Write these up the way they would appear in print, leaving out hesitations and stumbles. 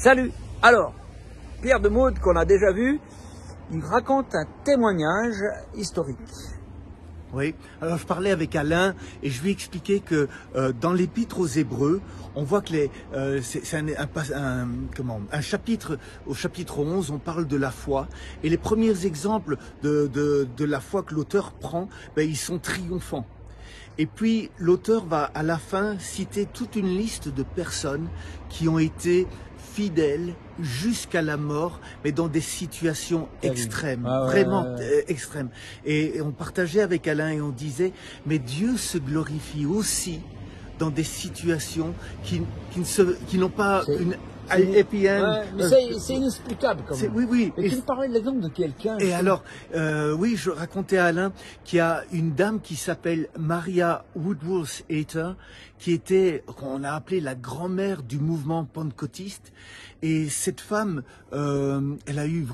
Salut! Alors, Pierre de Maude, qu'on a déjà vu, il raconte un témoignage historique. Oui, alors je parlais avec Alain et je lui ai expliqué que dans l'Épître aux Hébreux, on voit que c'est un chapitre, au chapitre 11, on parle de la foi. Et les premiers exemples de la foi que l'auteur prend, ben, ils sont triomphants. Et puis l'auteur va à la fin citer toute une liste de personnes qui ont été fidèles jusqu'à la mort, mais dans des situations extrêmes, vraiment extrêmes. Et on partageait avec Alain et on disait, mais Dieu se glorifie aussi dans des situations qui n'ont pas une happy end. Mais c'est inexplicable quand même. Oui, oui. Et tu me parlais de l'exemple de quelqu'un. Et alors, oui, je racontais à Alain qu'il y a une dame qui s'appelle Maria Woodworth-Hayter, qu'on a appelée la grand-mère du mouvement pentecôtiste. Et cette femme, elle a eu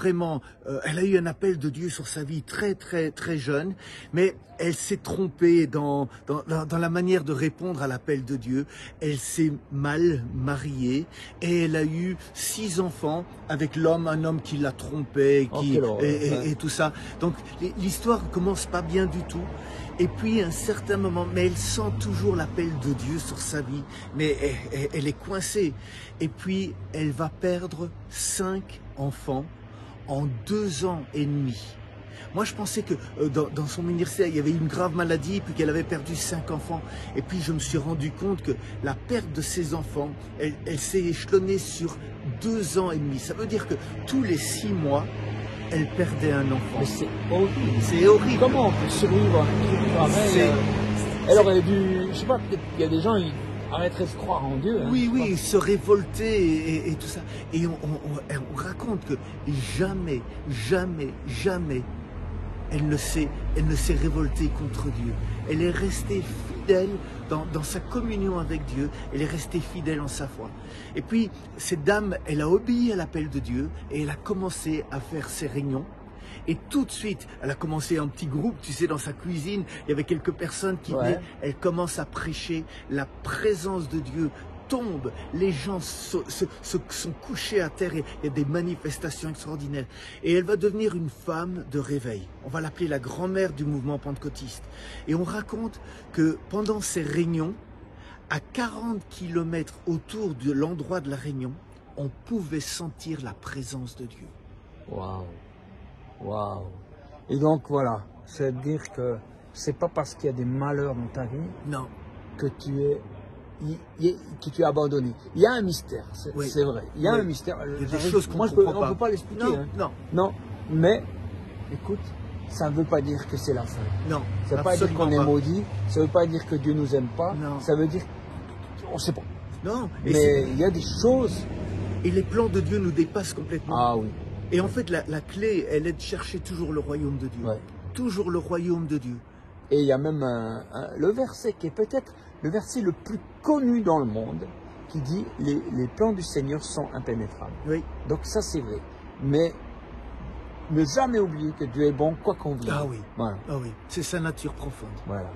un appel de Dieu sur sa vie très, très, très jeune, mais elle s'est trompée dans la manière de répondre à l'appel de Dieu. Elle s'est mal mariée et elle a eu 6 enfants avec un homme qui la trompait, et tout ça. Donc l'histoire commence pas bien du tout. Et puis à un certain moment, mais elle sent toujours l'appel de Dieu sur sa vie, mais elle est coincée. Et puis elle va perdre 5 enfants en 2 ans et demi. Moi, je pensais que dans son ministère, il y avait une grave maladie, puis qu'elle avait perdu 5 enfants. Et puis, je me suis rendu compte que la perte de ses enfants, elle s'est échelonnée sur 2 ans et demi. Ça veut dire que tous les 6 mois, elle perdait un enfant. Mais c'est horrible. C'est horrible. Comment on peut survivre à un truc pareil? Elle aurait dû, je sais pas, peut-être qu'il y a des gens, ils arrêteraient de croire en Dieu. Oui, oui, se révolter et tout ça. Et on raconte que jamais, jamais, jamais, elle ne s'est révoltée contre Dieu. Elle est restée fidèle dans sa communion avec Dieu. Elle est restée fidèle en sa foi. Et puis, cette dame, elle a obéi à l'appel de Dieu et elle a commencé à faire ses réunions. Et tout de suite, elle a commencé un petit groupe, tu sais, dans sa cuisine. Il y avait quelques personnes qui venaient. Elle commence à prêcher. La présence de Dieu tombe, les gens sont couchés à terre et il y a des manifestations extraordinaires. Et elle va devenir une femme de réveil. On va l'appeler la grand-mère du mouvement pentecôtiste. Et on raconte que pendant ces réunions, à 40 km autour de l'endroit de la réunion, on pouvait sentir la présence de Dieu. Waouh! Waouh! Et donc voilà, c'est dire que c'est pas parce qu'il y a des malheurs dans ta vie que tu es abandonné. Il y a un mystère, c'est vrai. Il y a un mystère. Il y a des choses qu'on ne comprend pas. On ne peut pas l'expliquer. Non. Mais, écoute, ça ne veut pas dire que c'est la fin. Non. Ça ne veut pas dire qu'on est maudit. Ça ne veut pas dire que Dieu nous aime pas. Non. Ça veut dire on ne sait pas. Non. Mais il y a des choses. Et les plans de Dieu nous dépassent complètement. Ah oui. Et en fait, la clé, elle est de chercher toujours le royaume de Dieu. Toujours le royaume de Dieu. Et il y a même le verset qui est peut-être le verset le plus connu dans le monde, qui dit les plans du Seigneur sont impénétrables. Oui. Donc ça c'est vrai. Mais ne jamais oublier que Dieu est bon quoi qu'on vive. Ah oui. Voilà. Ah oui. C'est sa nature profonde. Voilà.